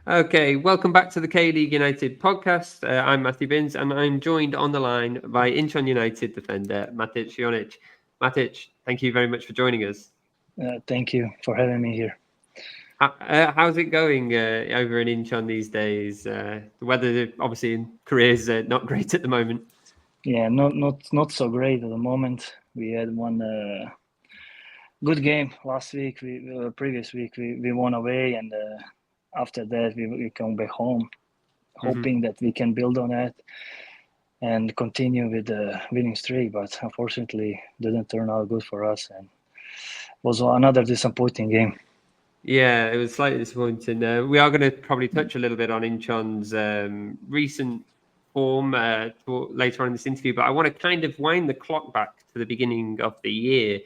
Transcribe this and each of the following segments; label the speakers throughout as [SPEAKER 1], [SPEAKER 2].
[SPEAKER 1] Okay, welcome back to the KLU United podcast. I'm Matthew Binns, and I'm joined on the line by Incheon United defender Matej Jonjić. Matej, thank you very much for joining us.
[SPEAKER 2] Thank you for having me here.
[SPEAKER 1] How's it going over in Incheon these days? The weather, obviously, in Korea is not great at the moment.
[SPEAKER 2] Yeah, not so great at the moment. We had one good game last week. Previous week we won away, and after that we come back home, hoping that we can build on that and continue with the winning streak. But unfortunately, didn't turn out good for us, and was another disappointing game.
[SPEAKER 1] Yeah, it was slightly disappointing. We are going to probably touch a little bit on Incheon's recent form later on in this interview, but I want to kind of wind the clock back to the beginning of the year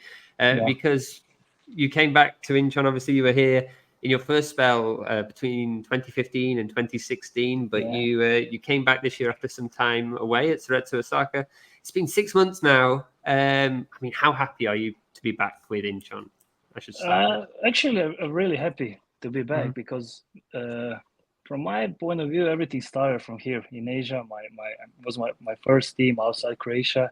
[SPEAKER 1] because you came back to Incheon. Obviously, you were here in your first spell between 2015 and 2016, but you came back this year after some time away at Cerezo Osaka. It's been 6 months now. I mean, how happy are you to be back with Incheon? I should start.
[SPEAKER 2] Actually, I'm really happy to be back because from my point of view, everything started from here in Asia. My first team outside Croatia,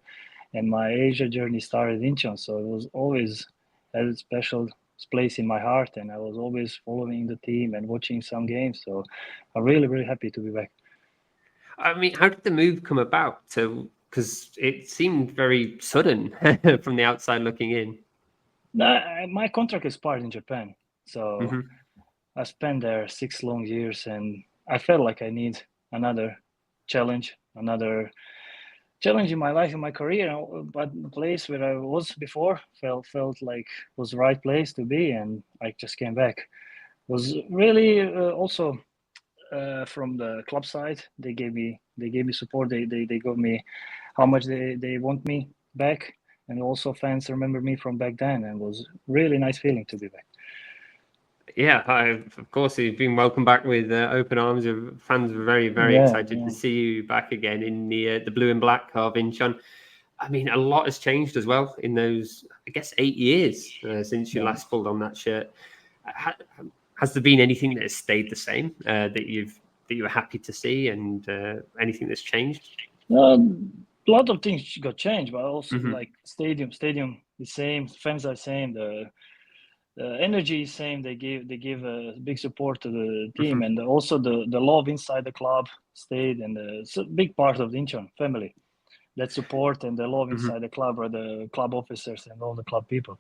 [SPEAKER 2] and my Asia journey started in Incheon. So it was always had a special place in my heart, and I was always following the team and watching some games. So I'm really happy to be back.
[SPEAKER 1] I mean, how did the move come about? Because it seemed very sudden from the outside looking in.
[SPEAKER 2] My contract expired in Japan, so I spent there 6 long years, and I felt like I need another challenge in my life, in my career. But the place where I was before felt like was the right place to be, and I just came back. It was really also from the club side. They gave me support. They gave me how much they want me back. And also fans remember me from back then, and it was really nice feeling to be back.
[SPEAKER 1] Yeah, of course, you've been welcomed back with open arms. Fans were very excited to see you back again in the blue and black of Incheon. I mean, a lot has changed as well in those, I guess, 8 years since you last pulled on that shirt. Has there been anything that has stayed the same that you were happy to see, and anything that's changed?
[SPEAKER 2] A lot of things got changed, but also like stadium is same, fans are same, the energy is same. They give a big support to the team, and also the love inside the club stayed, and it's a big part of the Incheon family. That support and the love inside the club are the club officers and all the club people.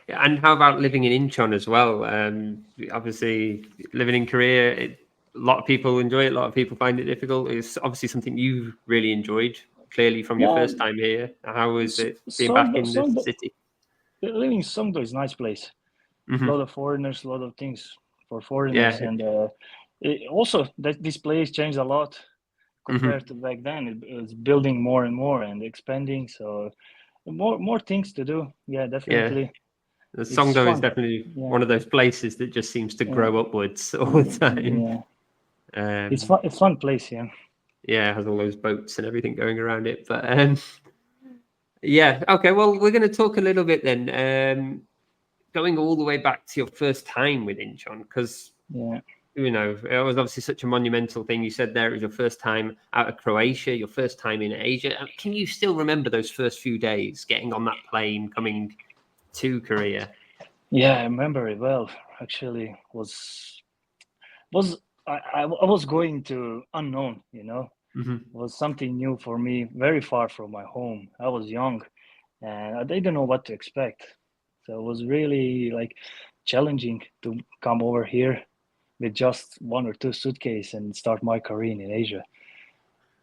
[SPEAKER 1] Yeah, and how about living in Incheon as well? Obviously, living in Korea, a lot of people enjoy it. A lot of people find it difficult. It's obviously something you really enjoyed, clearly from your first time here. How was it being back in the city?
[SPEAKER 2] Living in Songdo is a nice place. A lot of foreigners, a lot of things for foreigners, and also that this place changed a lot compared to back then. It's building more and more and expanding, so more things to do. Yeah, definitely.
[SPEAKER 1] Yeah. The Songdo is definitely one of those places that just seems to grow upwards all the time.
[SPEAKER 2] Yeah. It's fun place, yeah.
[SPEAKER 1] Yeah, it has all those boats and everything going around it. But yeah, okay. Well, we're going to talk a little bit then, going all the way back to your first time with Incheon, because you know it was obviously such a monumental thing. You said there it was your first time out of Croatia, your first time in Asia. Can you still remember those first few days getting on that plane coming to Korea?
[SPEAKER 2] Yeah, I remember it well. Actually, I was going to unknown, It was something new for me, very far from my home. I was young, and I didn't know what to expect. So it was really like challenging to come over here with just 1 or 2 suitcases and start my career in Asia.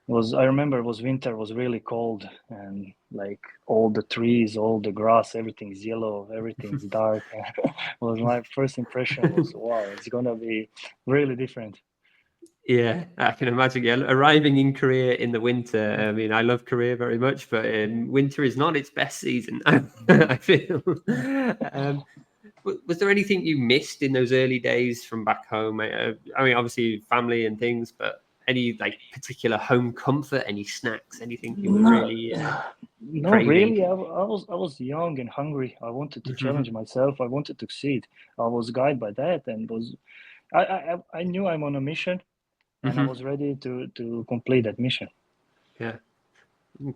[SPEAKER 2] I remember it was winter, was really cold, and like all the trees, all the grass, everything's yellow, everything's dark. Was my first impression was, wow, it's gonna be really different.
[SPEAKER 1] Yeah, I can imagine. Yeah, arriving in Korea in the winter. I mean, I love Korea very much, but winter is not its best season. I feel. Was there anything you missed in those early days from back home? I mean, obviously family and things, but any like particular home comfort, any snacks, anything you were really
[SPEAKER 2] No,
[SPEAKER 1] craving?
[SPEAKER 2] really. I was young and hungry. I wanted to challenge myself. I wanted to succeed. I was guided by that, and was I knew I'm on a mission, and I was ready to complete that mission.
[SPEAKER 1] Yeah.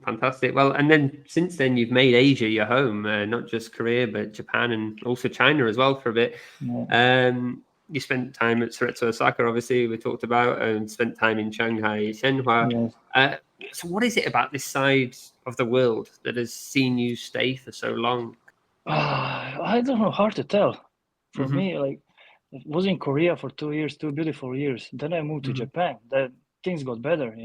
[SPEAKER 1] Fantastic. Well, and then since then you've made Asia your home, not just Korea, but Japan and also China as well for a bit.
[SPEAKER 2] Yeah.
[SPEAKER 1] You spent time at Cerezo Osaka, obviously, we talked about, and spent time in Shanghai, Shenhua.
[SPEAKER 2] Yes.
[SPEAKER 1] So what is it about this side of the world that has seen you stay for so long?
[SPEAKER 2] I don't know, hard to tell. For me, like, I was in Korea for 2 years, 2 beautiful years. Then I moved to Japan. That things got better,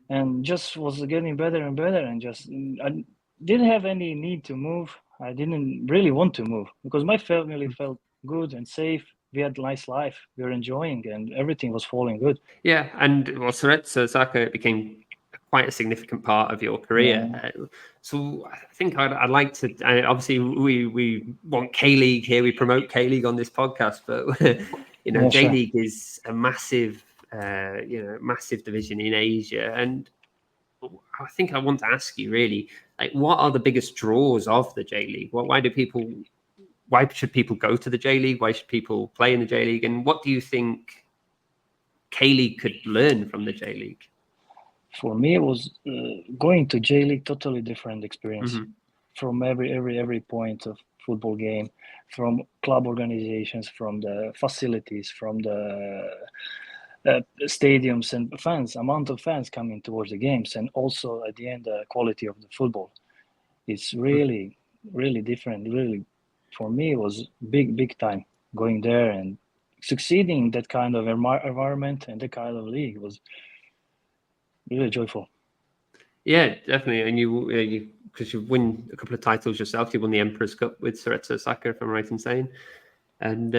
[SPEAKER 2] and just was getting better and better. And just I didn't have any need to move. I didn't really want to move because my family felt good and safe. We had a nice life. We were enjoying, and everything was falling good.
[SPEAKER 1] Yeah, and well, Cerezo Osaka became quite a significant part of your career.
[SPEAKER 2] Yeah,
[SPEAKER 1] So I think I'd like to. Obviously, we want K League here. We promote K League on this podcast, but
[SPEAKER 2] yeah,
[SPEAKER 1] J
[SPEAKER 2] sure.
[SPEAKER 1] League is a massive, massive division in Asia, and I think I want to ask you really, like, what are the biggest draws of the J League? Why should people go to the J League? Why should people play in the J League? And what do you think K League could learn from the J League?
[SPEAKER 2] For me, it was going to J League, totally different experience from every point of football game, from club organizations, from the facilities, from the stadiums and fans, amount of fans coming towards the games, and also at the end, the quality of the football. It's really, really different. Really, for me, it was big time going there and succeeding in that kind of environment and that kind of league was really joyful.
[SPEAKER 1] Yeah, definitely. And you because you win a couple of titles yourself. You won the Emperor's Cup with Cerezo Osaka, if I'm right in saying. And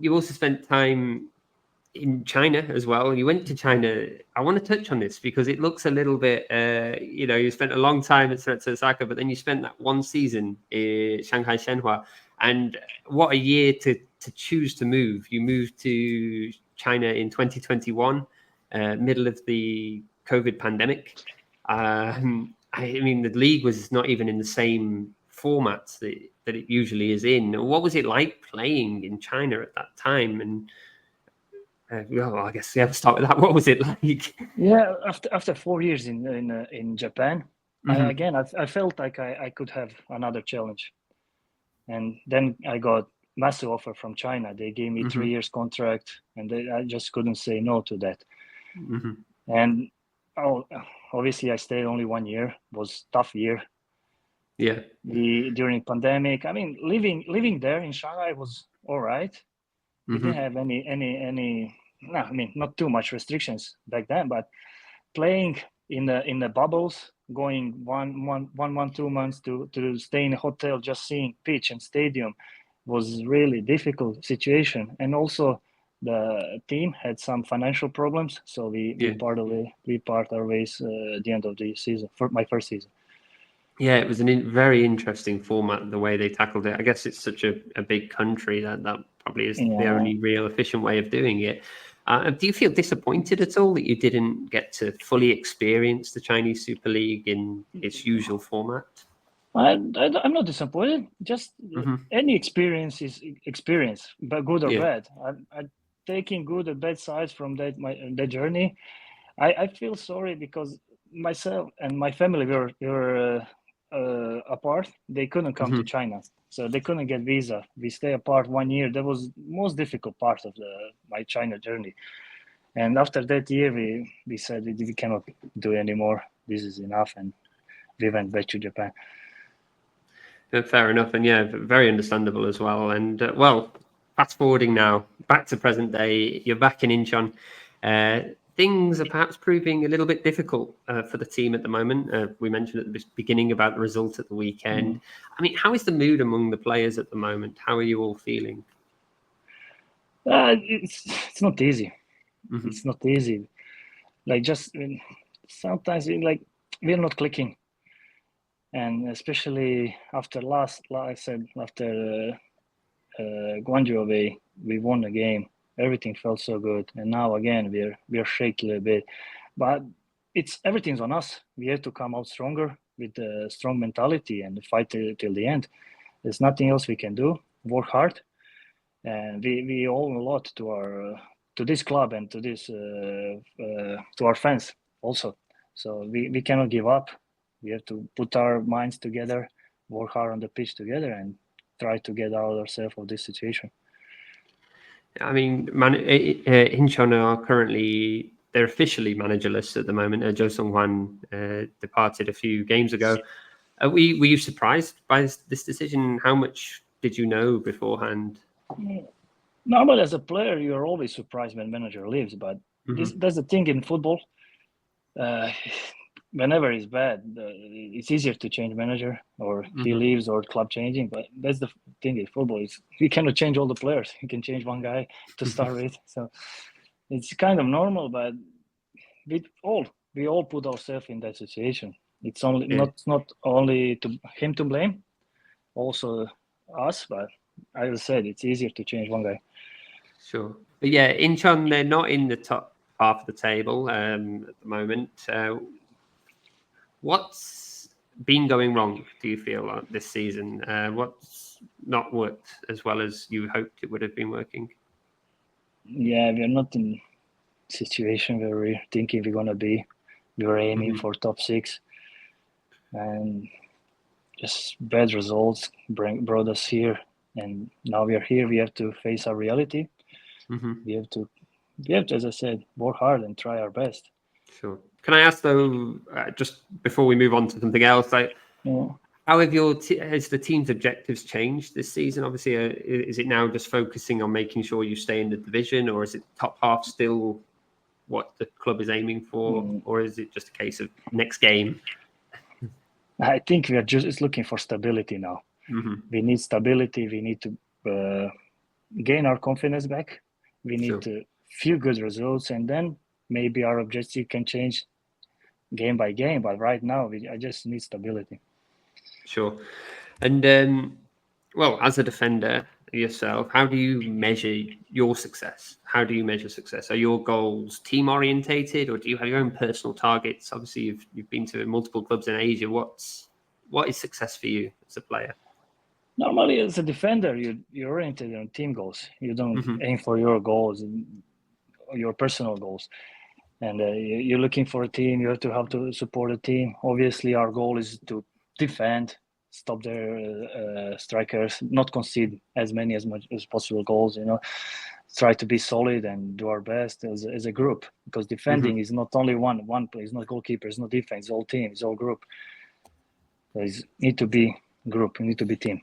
[SPEAKER 1] you also spent time in China as well. You went to China. I want to touch on this because it looks a little bit, you spent a long time at Cerezo Osaka, but then you spent that one season in Shanghai Shenhua. And what a year to choose to move. You moved to China in 2021, middle of the COVID pandemic. I mean, the league was not even in the same format that it usually is in. What was it like playing in China at that time? And well, I guess we have to start with that. What was it like?
[SPEAKER 2] Yeah, after 4 years in Japan, I felt like I could have another challenge, and then I got massive offer from China. They gave me 3 years contract, and I just couldn't say no to that. And obviously, I stayed only 1 year. It was tough year.
[SPEAKER 1] Yeah.
[SPEAKER 2] During pandemic, I mean, living there in Shanghai was all right. We didn't have any. No, I mean, not too much restrictions back then, but playing in the bubbles, going 2 months to stay in a hotel, just seeing pitch and stadium, was really difficult situation. And also, the team had some financial problems, so we part our ways at the end of the season for my first season.
[SPEAKER 1] Yeah, it was very interesting format, the way they tackled it. I guess it's such a big country that probably is the only real efficient way of doing it. Do you feel disappointed at all that you didn't get to fully experience the Chinese Super League in its usual format?
[SPEAKER 2] I'm not disappointed. Just any experience is experience, but good or bad. I'm taking good or bad sides from that journey. I feel sorry because myself and my family were apart. They couldn't come to China, so they couldn't get visa. We stay apart 1 year. That was most difficult part of my China journey. And after that year, we said we cannot do anymore. This is enough, and we went back to Japan.
[SPEAKER 1] Fair enough, and yeah, very understandable as well. And fast forwarding now, back to present day, you're back in Incheon. Things are perhaps proving a little bit difficult for the team at the moment. We mentioned at the beginning about the result at the weekend. I mean, how is the mood among the players at the moment? How are you all feeling?
[SPEAKER 2] It's not easy. It's not easy. Like just sometimes like we're not clicking, and especially after like I said, after Guangzhou away, we won the game. Everything felt so good, and now again we're shaky a little bit, but everything's on us. We have to come out stronger with a strong mentality and fight till the end. There's nothing else we can do. Work hard and we owe a lot to this club and to our fans also. So we cannot give up. We have to put our minds together, work hard on the pitch together, and try to get out ourselves of this situation.
[SPEAKER 1] I mean, Incheon are currently, they're officially managerless at the moment. Jo Sung-hwan departed a few games ago. Were you surprised by this decision? How much did you know beforehand?
[SPEAKER 2] Normally, as a player, you're always surprised when manager leaves, but that's the thing in football. Whenever it's bad, it's easier to change manager, or he leaves, or club changing. But that's the thing in football. We cannot change all the players. You can change one guy to start with. So it's kind of normal, but we all put ourselves in that situation. It's only not only to him to blame, also us. But as I said, it's easier to change one guy.
[SPEAKER 1] Sure, but yeah, Incheon, they're not in the top half of the table at the moment. What's been going wrong, do you feel, this season? What's not worked as well as you hoped it would have been working?
[SPEAKER 2] Yeah, we're not in a situation where we're thinking we're going to be. We were aiming for top 6. And just bad results brought us here. And now we are here. We have to face our reality. We have to, as I said, work hard and try our best.
[SPEAKER 1] Sure. Can I ask though, just before we move on to something else, how have has the team's objectives changed this season? Obviously, is it now just focusing on making sure you stay in the division, or is it top half still what the club is aiming for, or is it just a case of next game?
[SPEAKER 2] I think we are just looking for stability now. We need stability. We need to gain our confidence back. We need to few good results, and then maybe our objective can change game by game. But right now, I just need stability.
[SPEAKER 1] Sure. And well, as a defender yourself, how do you measure your success? How do you measure success? Are your goals team orientated, or do you have your own personal targets? Obviously, you've been to multiple clubs in Asia. What is success for you as a player?
[SPEAKER 2] Normally, as a defender, you're oriented on team goals. You don't aim for your goals, your personal goals. And you're looking for a team. You have to support a team. Obviously, our goal is to defend, stop their strikers, not concede as much as possible goals. Try to be solid and do our best as a group. Because defending is not only one play. It's not goalkeeper. It's not defense. It's all team. It's all group. So you need to be group. You need to be team.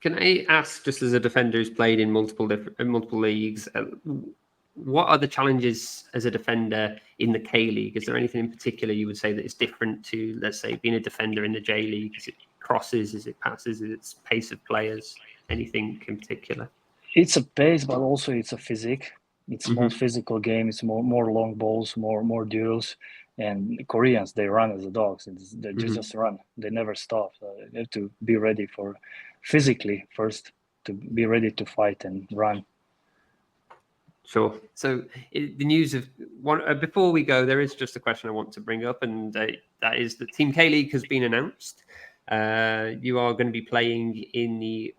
[SPEAKER 1] Can I ask, just as a defender who's played in multiple leagues, what are the challenges as a defender in the K League? Is there anything in particular you would say that is different to, let's say, being a defender in the J League? Is it crosses? Is it passes? Is it pace of players? Anything in particular?
[SPEAKER 2] It's a pace, but also it's a physique. It's more physical game. It's more long balls, more duels. And Koreans, they run as the dogs. They just run. They never stop. So you have to be ready for physically first, to be ready to fight and run.
[SPEAKER 1] Sure. So the news of before we go, there is just a question I want to bring up, and that is that Team K League has been announced. You are going to be playing in the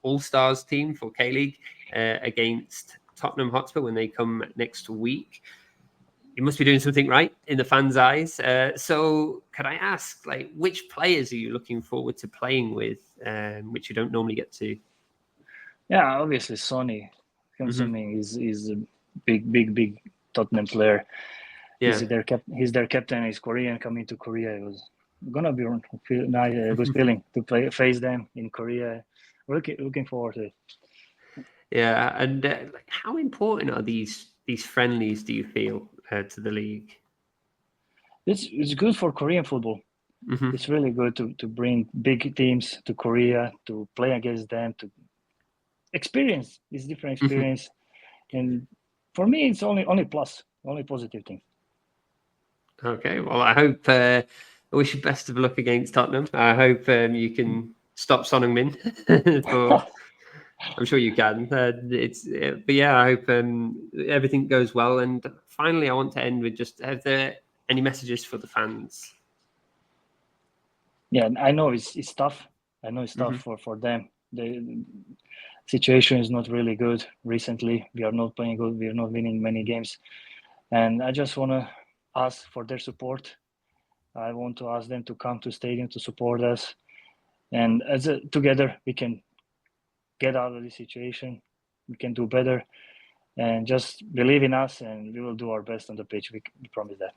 [SPEAKER 1] All-Stars team for K League against Tottenham Hotspur when they come next week. You must be doing something right in the fans' eyes. So could I ask, which players are you looking forward to playing with, which you don't normally get to?
[SPEAKER 2] Yeah, obviously Sonny Heung-min is a big Tottenham player. Yeah. He's their captain. He's Korean, coming to Korea. It was gonna be a good feeling to face them in Korea. Looking forward to it.
[SPEAKER 1] Yeah, and how important are these friendlies, do you feel, to the league?
[SPEAKER 2] It's good for Korean football. It's really good to bring big teams to Korea, to play against them, to experience this different experience. And for me, it's only positive thing.
[SPEAKER 1] Okay, well, I hope I wish you best of luck against Tottenham. I hope you can stop Son Heung-min. I'm sure you can. But yeah, I hope everything goes well. And finally, I want to end with just: have there any messages for the fans?
[SPEAKER 2] Yeah, I know it's tough. I know it's tough for them. situation is not really good recently. We are not playing good. We are not winning many games. And I just want to ask for their support. I want to ask them to come to stadium to support us. And together we can get out of this situation. We can do better. And just believe in us, and we will do our best on the pitch. We promise that.